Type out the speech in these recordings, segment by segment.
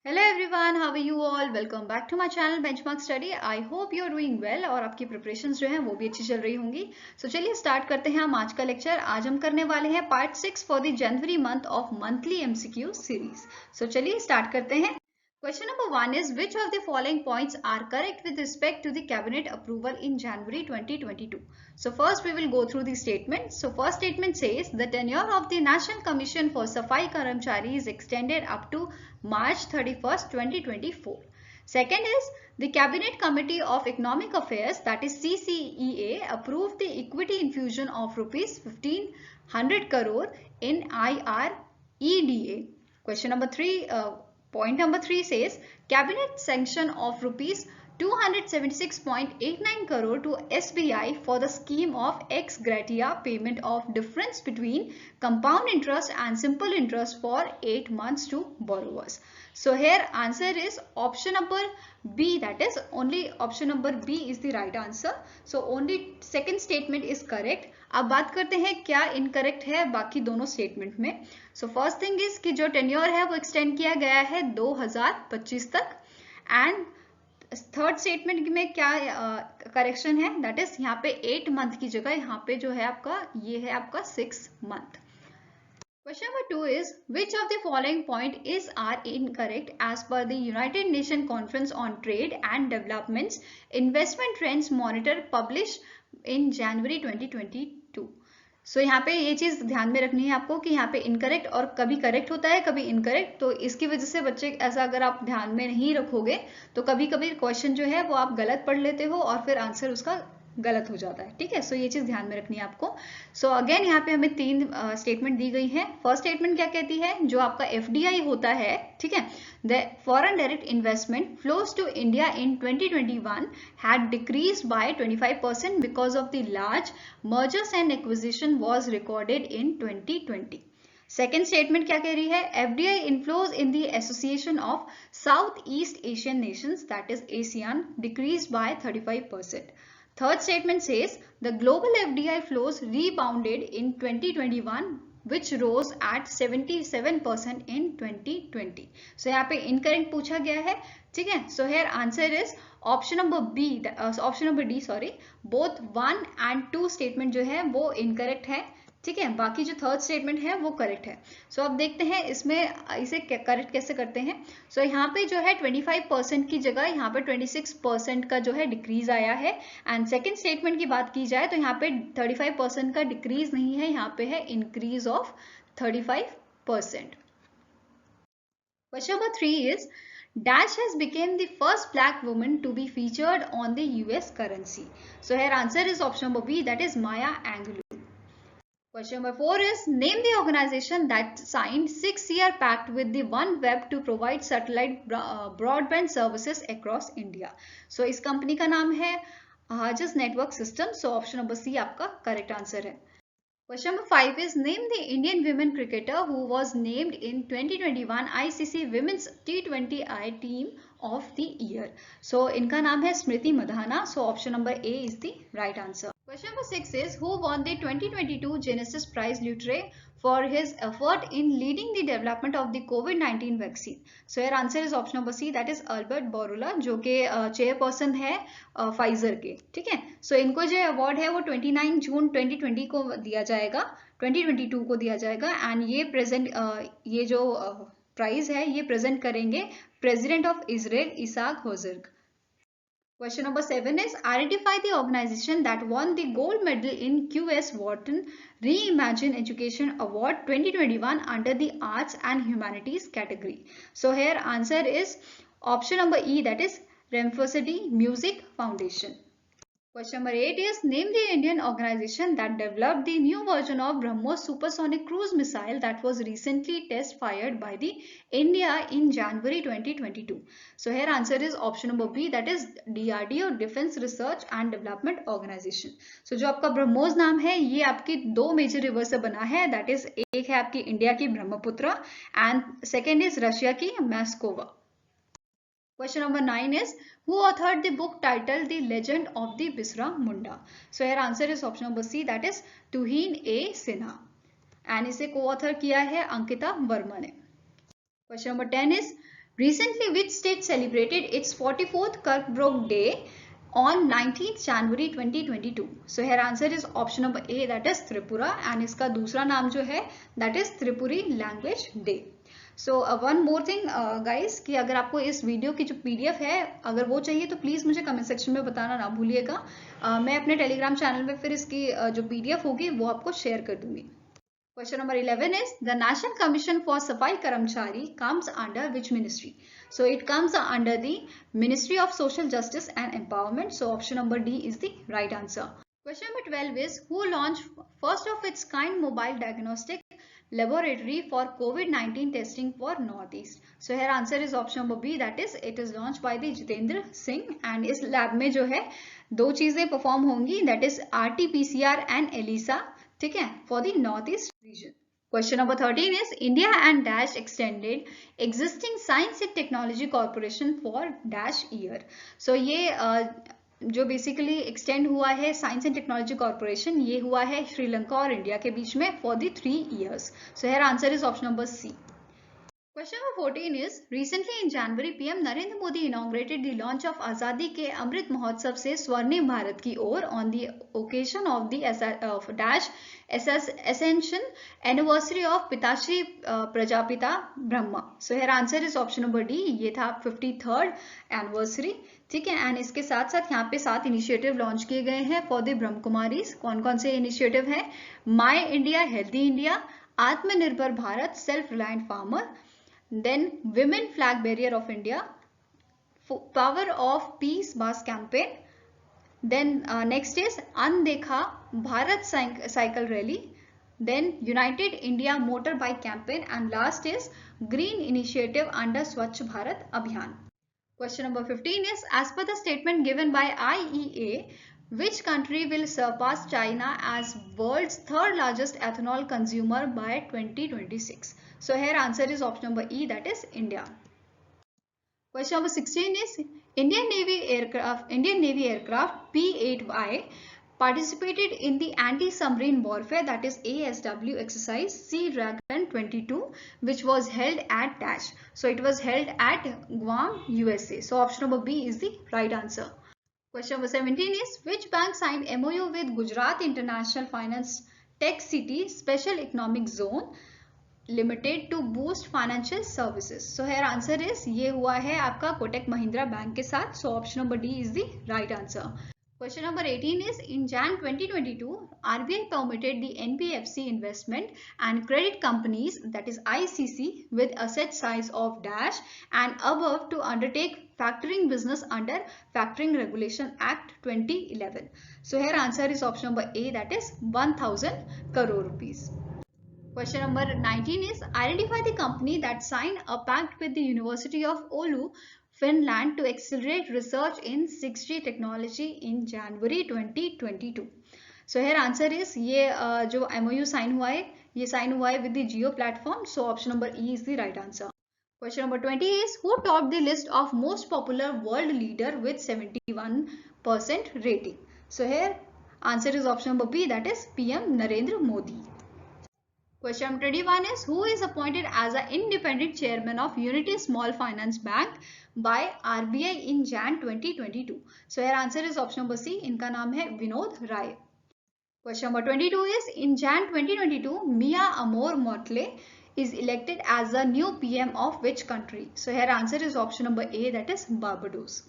Hello everyone, how are you all? Welcome back to my channel Benchmark Study. I hope you are doing well और आपकी preparations जो हैं वो भी अच्छी चल रही होंगी. चलिए स्टार्ट करते हैं हम आज का लेक्चर. आज हम करने वाले हैं part 6 for the January month of monthly MCQ series. चलिए स्टार्ट करते हैं. Question number 1 is which of the following points are correct with respect to the cabinet approval in January 2022? So first we will go through the statement. So first statement says the tenure of the National Commission for Safai Karamchari is extended up to March 31st, 2024. Second is the Cabinet Committee of Economic Affairs, that is CCEA, approved the equity infusion of rupees 1500 crore in IREDA. Question number 3. Point number 3 says Cabinet sanction of rupees 276.89 crore to SBI for the scheme of ex gratia payment of difference between compound interest and simple interest for 8 months to borrowers. So here answer is option number B, that is only option number B is the right answer. So only second statement is correct. अब बात करते हैं क्या incorrect है बाकी दोनों statement में. So first thing is कि जो टेन्योर है वो एक्सटेंड किया गया है 2025 तक. एंड थर्ड स्टेटमेंट में क्या करेक्शन है, दैट इज यहाँ पे 8 मंथ की जगह यहाँ पे जो है आपका ये है आपका 6 month. Question number 2 is which of the following point are incorrect as per the United Nations Conference on Trade and Development's Investment Trends Monitor published in January 2022. So यहाँ पे ये चीज ध्यान में रखनी है आपको कि यहाँ पे इनकरेक्ट और कभी करेक्ट होता है कभी इनकरेक्ट. तो इसकी वजह से बच्चे ऐसा अगर आप ध्यान में नहीं रखोगे तो कभी कभी क्वेश्चन जो है वो आप गलत पढ़ लेते हो और फिर आंसर उसका गलत हो जाता है. ठीक है, सो ये चीज ध्यान में रखनी है आपको. सो अगेन यहाँ पे हमें 3 स्टेटमेंट दी गई है. फर्स्ट स्टेटमेंट क्या कहती है, जो आपका FDI होता है, ठीक है, the foreign direct investment flows to India in 2021 had decreased by 25% because of the large mergers and acquisition was recorded in 2020. Second statement क्या कह रही है, FDI inflows in the Association of Southeast Asian Nations, that is ASEAN, decreased by 35%. Third statement says the global FDI flows rebounded in 2021 which rose at 77% in 2020. So यहाँ पे incorrect पूछा गया है. ठीक है, so here answer is option number D, sorry, both 1 and 2 statement जो है वो incorrect है. ठीक है, बाकी जो थर्ड स्टेटमेंट है वो करेक्ट है. सो अब देखते हैं इसमें इसे करेक्ट कैसे करते हैं. सो यहाँ पे जो है 25% की जगह यहाँ पे 26% का जो है डिक्रीज आया है. एंड सेकंड स्टेटमेंट की बात की जाए तो यहाँ पे 35% का डिक्रीज नहीं है, यहाँ पे है increase of 35%. Question number 3 is Dash has become the first black woman to be featured on the US currency. So here answer is option number B, that is Maya Angelou. Question number 4 is name the organization that signed 6-year pact with the OneWeb to provide satellite broadband services across India. So इस company का नाम है Hajus Network System. So option number C आपका correct answer है. Question number 5 is name the Indian women cricketer who was named in 2021 ICC Women's T20I Team of the Year. So इनका नाम है स्मृति मधाना. So option number A is the right answer. Question number 6 is who won the 2022 Genesis Prize Lutre for his effort in leading the development of the COVID-19 vaccine. So here answer is option number C, that is Albert Bourla, जो कि chairperson है Pfizer के. ठीक है, सो इनको जो award है वो 29 जून 2020 को दिया जाएगा, 2022 को दिया जाएगा. एंड ये जो प्राइज है ये प्रेजेंट करेंगे president of Israel Isaac Herzog. Question number 7 is identify the organization that won the gold medal in QS Wharton Reimagine Education Award 2021 under the Arts and Humanities category. So here answer is option number E, that is Rhapsody Music Foundation. Question number 8 is name the Indian organization that developed the new version of BrahMos supersonic cruise missile that was recently test fired by the India in January 2022. So here answer is option number B, that is DRDO Defense Research and Development Organization. So जो आपका BrahMos नाम है ये आपकी 2 major river से बना है, that is एक है आपकी इंडिया की Brahmaputra and second is Russia की मैस्कोवा. Question number 9 is who authored the book titled The Legend of the Bisra Munda. So here answer is option number C, that is Tuhin A Sinha. And इसे co-author किया है अंकिता वर्मा ने. Question number 10 is Recently, which state celebrated its 44th Kirkbrooke Day on 19th January 2022? So here answer is option number A, that is Tripura, and इसका दूसरा नाम जो है that is Tripuri Language Day. So one more thing guys, कि अगर आपको इस video की जो PDF है अगर वो चाहिए तो प्लीज़ मुझे कमेंट सेक्शन में बताना ना भूलिएगा. मैं अपने टेलीग्राम चैनल में फिर इसकी जो PDF होगी वो आपको शेयर कर दूंगी. Question number 11 is the National Commission for Safai Karamchari comes under which ministry? So it comes under the Ministry of Social Justice and Empowerment. So option number D is the right answer. Question number 12 is who launched first of its kind mobile diagnostic laboratory for COVID-19 testing for Northeast? So here answer is option number B, that is it is launched by the Jitendra Singh, and इस lab में जो है दो चीजें perform होंगी, that is RT-PCR and ELISA, ठीक है, for the Northeast region. Question number 13 is India and Dash extended existing Science and Technology Corporation for Dash year. So ये जो बेसिकली एक्सटेंड हुआ है साइंस एंड टेक्नोलॉजी कॉर्पोरेशन, ये हुआ है श्रीलंका और इंडिया के बीच में for the 3 years. So here answer is option number C. Question number 14 is recently in January PM Narendra Modi inaugurated the launch of Azadi के अमृत महोत्सव से स्वर्णिम भारत की ओर on the occasion of the dash ascension anniversary of पिताश्री Prajapita Brahma. So here answer is option number D. ये था 53rd anniversary, ठीक है, and इसके साथ साथ यहाँ पे 7 इनिशिएटिव लॉन्च किए गए हैं फॉर द ब्रह्म कुमारीज. कौन कौन से इनिशिएटिव है? माई इंडिया हेल्दी इंडिया, आत्मनिर्भर Bharat self reliant farmer, then women flag barrier of India, power of peace bus campaign, then next is Andekha Bharat cycle rally, then United India motorbike campaign, and last is green initiative under Swachh Bharat Abhiyan. Question number 15 is as per the statement given by IEA, which country will surpass China as world's 3rd largest ethanol consumer by 2026? So here answer is option number E, that is India. Question number 16 is Indian Navy aircraft P-8Y participated in the anti-submarine warfare, that is ASW exercise Sea Dragon 22, which was held at Dash. So it was held at Guam, USA. So option number B is the right answer. Question number 17 is which bank signed MOU with Gujarat International Finance Tech City Special Economic Zone Limited to boost financial services? So here answer is ये हुआ है आपका Kotak Mahindra bank के साथ. So option number D is the right answer. Question number 18 is in Jan 2022, RBI permitted the NBFC investment and credit companies, that is ICC, with asset size of dash and above to undertake factoring business under Factoring Regulation Act 2011. So here answer is option number A, that is 1000 crore rupees. Question number 19 is identify the company that signed a pact with the University of Oulu, Finland to accelerate research in 6G technology in January 2022. So here answer is ये जो MOU sign हुआ है ये sign हुआ है with the Geo platform. So option number E is the right answer. Question number 20 is who topped the list of most popular world leader with 71% rating? So here answer is option number B, that is PM Narendra Modi. Question number 21 is who is appointed as an independent chairman of Unity Small Finance Bank by RBI in Jan 2022? So here answer is option number C. इनका नाम है Vinod Rai. Question number 22 is in Jan 2022, Mia Amor Motley is elected as the new PM of which country? So here answer is option number A, that is Barbados.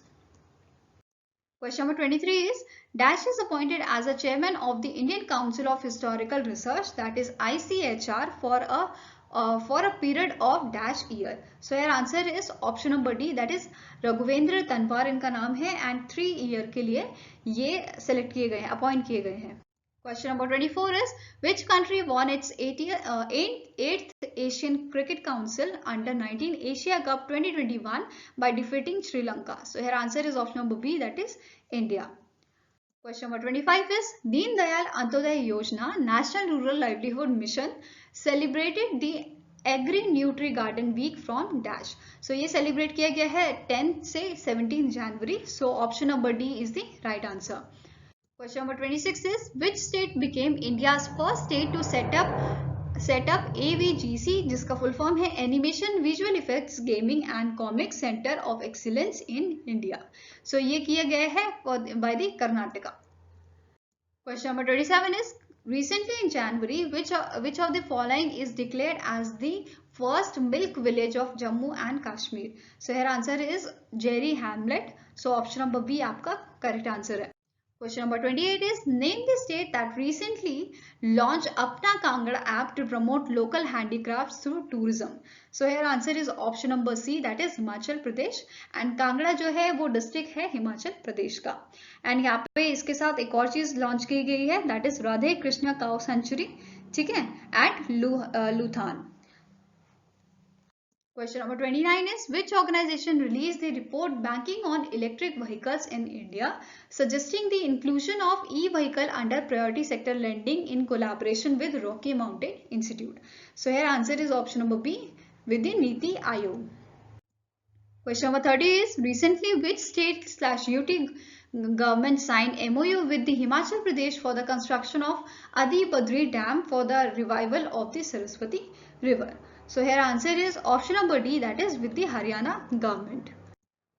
Question number 23 is Dash is appointed as a chairman of the Indian Council of Historical Research, that is ICHR, for a period of dash year. So here answer is option number D, that is Raghuvendra Tanwar इनका नाम है and 3 year के लिए ये select किए गए हैं, appoint किए गए हैं. Question number 24 is which country won its 8th Asian Cricket Council Under-19 Asia Cup 2021 by defeating Sri Lanka? So here answer is option number B, that is India. Question number 25 is Deen Dayal Antyodaya Yojana National Rural Livelihood Mission celebrated the Agri Nutri Garden Week from dash. So ये celebrate किया गया है 10th से 17th January. So option number D is the right answer. Question number 26 is which state became India's first state to set up setup AVGC, जिसका full form है animation visual effects gaming and comic centre of excellence in India. So ये किया गया है by the Karnataka. Question number 27 is, recently in January, which of the following is declared as the first milk village of Jammu and Kashmir? So here answer is Jerry Hamlet. So option number B आपका correct answer है। Question number 28 is, name the state that recently launched Apna Kangra app to promote local handicrafts through tourism. So here answer is option number C, that is Himachal Pradesh, and Kangra जो है वो district है हिमाचल प्रदेश का। And यहाँ पे इसके साथ एक और चीज लॉन्च की गई है, that is Radhe Krishna cow sanctuary, ठीक है, at Luthan. Question number 29 is, which organization released the report Banking on Electric Vehicles in India, suggesting the inclusion of e-vehicle under priority sector lending in collaboration with Rocky Mountain Institute? So here answer is option number B, with the Niti Aayog. Question number 30 is, recently which state/UT government signed MOU with the Himachal Pradesh for the construction of Adi Badri Dam for the revival of the Saraswati River? So here answer is option number D, that is with the Haryana government.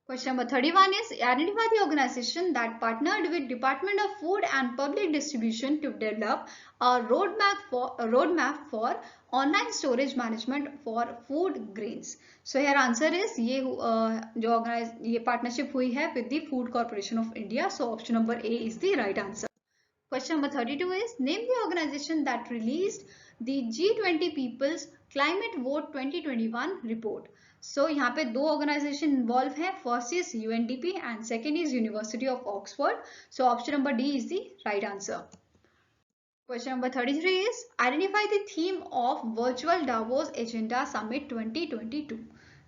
Question number 31 is, identify the organization that partnered with Department of Food and Public Distribution to develop a roadmap for online storage management for food grains. So here answer is ये partnership हुई है with the Food Corporation of India. So option number A is the right answer. Question number 32 is, name the organization that released the G20 People's Climate Vote 2021 report. So यहाँ पे दो organisation involve है, first is UNDP and second is university of Oxford. So option number D is the right answer. Question number 33 is, identify the theme of virtual Davos Agenda Summit 2022.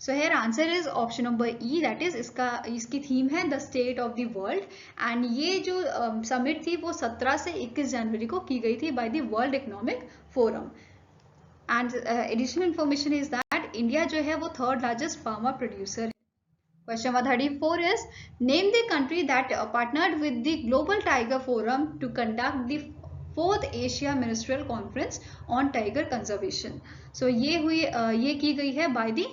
So here answer is option number E, that is इसकी theme है the state of the world, and ये जो summit थी वो 17 से 21 जनवरी को की गई थी by the world economic forum. And additional information is that India जो है वो थर्ड लार्जेस्ट फार्मा प्रोड्यूसर है. Question number 34 is, name the country that partnered with the Global Tiger Forum to conduct the 4th Asia Ministerial Conference on Tiger Conservation. So ये की गई है by the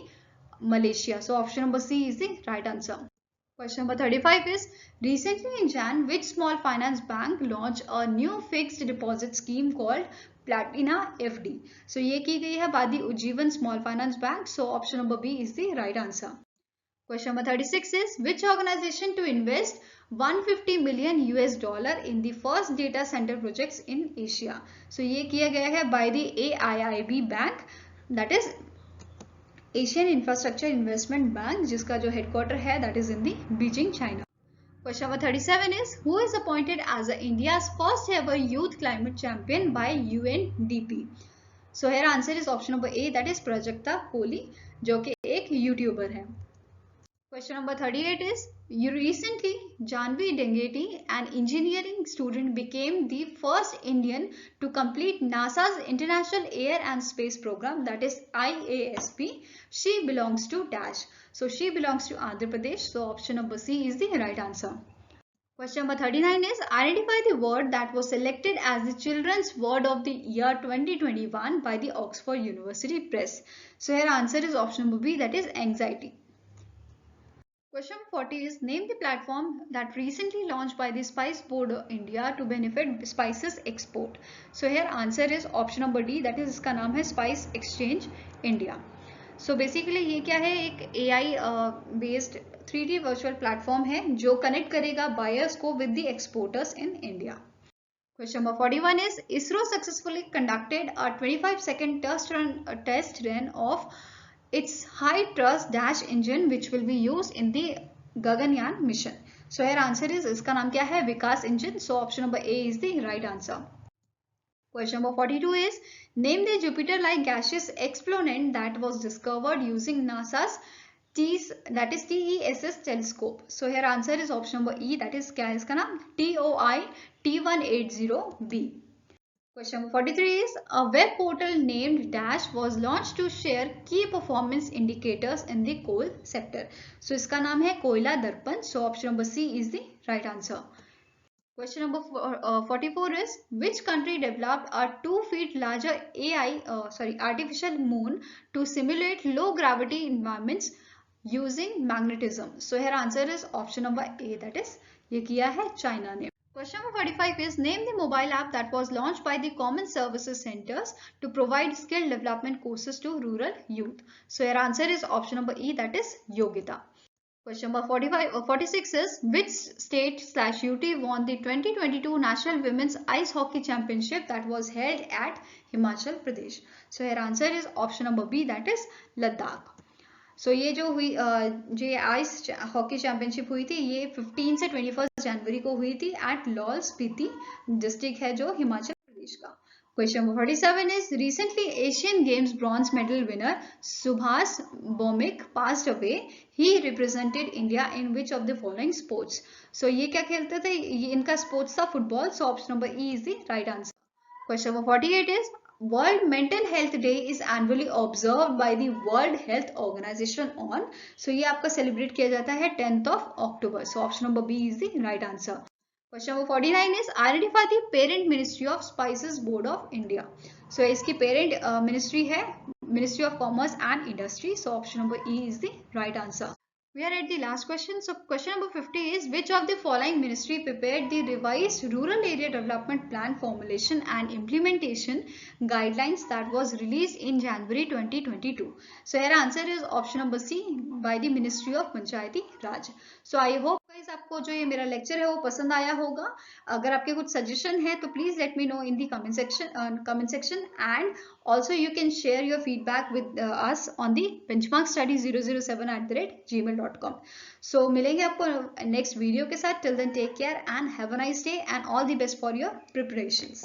Malaysia. So option number C is the right answer. Question number 35 is, recently in Jan, which small finance bank launched a new fixed deposit scheme called Platina FD? So ये की गई है by the Ujjivan Small Finance Bank. So option number B is the right answer. Question number 36 is, which organization to invest $150 million in the first data center projects in Asia? So ये किया गया है by the AIIB Bank, that is Asian Infrastructure Investment Bank, जिसका जो headquarter है that is in the Beijing, China. Question number 37 is, who is appointed as India's first ever youth climate champion by UNDP? So here answer is option number A, that is Prajakta Kohli, जो कि एक YouTuber है. Question number 38 is, recently Janvi Dengeti, an engineering student, became the first Indian to complete NASA's International Air and Space Program, that is IASP. She belongs to dash. So she belongs to Andhra Pradesh. So option number C is the right answer. Question number 39 is, identify the word that was selected as the children's word of the year 2021 by the Oxford University Press. So here answer is option number B, that is anxiety. Question 40 is, name the platform that recently launched by the Spice Board of India to benefit spices export. So here answer is option number D, that is इसका नाम है Spice Exchange India. So basically ये क्या है, एक AI based 3D virtual platform है जो connect करेगा buyers को with the exporters in India. Question number 41 is, ISRO successfully conducted a 25-second test run of its high thrust dash engine which will be used in the Gaganyaan mission. So here answer is, इसका नाम क्या है, विकास engine. So option number A is the right answer. Question number 42 is, name the Jupiter-like gaseous exponent that was discovered using NASA's TESS telescope. So here answer is option number E, that is क्या है इसका नाम, TOI T180b. Question number 43 is, a web portal named Dash was launched to share key performance indicators in the coal sector. So इसका नाम है कोयला दर्पण. So option number C is the right answer. Question number 44 is, which country developed a 2 feet larger artificial moon to simulate low gravity environments using magnetism? So here answer is option number A, that is ये किया है China ने. Question number 45 is, name the mobile app that was launched by the Common Services Centers to provide skill development courses to rural youth. So here answer is option number E, that is Yogita. Question number 46 is, which state/UT won the 2022 National Women's Ice Hockey Championship that was held at Himachal Pradesh? So here answer is option number B, that is Ladakh. So ये जो हुई जो ice hockey championship हुई थी ये 15 से 21 जनवरी को हुई थी एट लॉल स्पीति डिस्ट्रिक्ट है जो हिमाचल प्रदेश का. Question number 47 is, recently Asian Games bronze medal winner Subhas Bhowmik passed away. He represented India in which of the following sports? So ये क्या खेलते थे? ये इनका स्पोर्ट्स था football. So option number E is the right answer. Question number 48 is, World Mental Health Day is annually observed by the World Health Organization on. So ये आपका celebrate किया जाता है 10th of October. So option number B is the right answer. Question number 49 is, identify the parent ministry of Spices Board of India. So इसकी parent ministry है Ministry of Commerce and Industry. So option number E is the right answer. We are at the last question. So question number 50 is, which of the following ministry prepared the revised rural area development plan formulation and implementation guidelines that was released in January 2022? So here answer is option number C, by the Ministry of Panchayati Raj. So I hope guys आपको जो ये मेरा lecture है वो पसंद आया होगा. अगर आपके कुछ सजेशन है तो please let me know in the comment section and also you can share your feedback with us on the benchmarkstudy007@gmail.com. So मिलेंगे आपको next video के साथ. Till then take care and have a nice day and all the best for your preparations.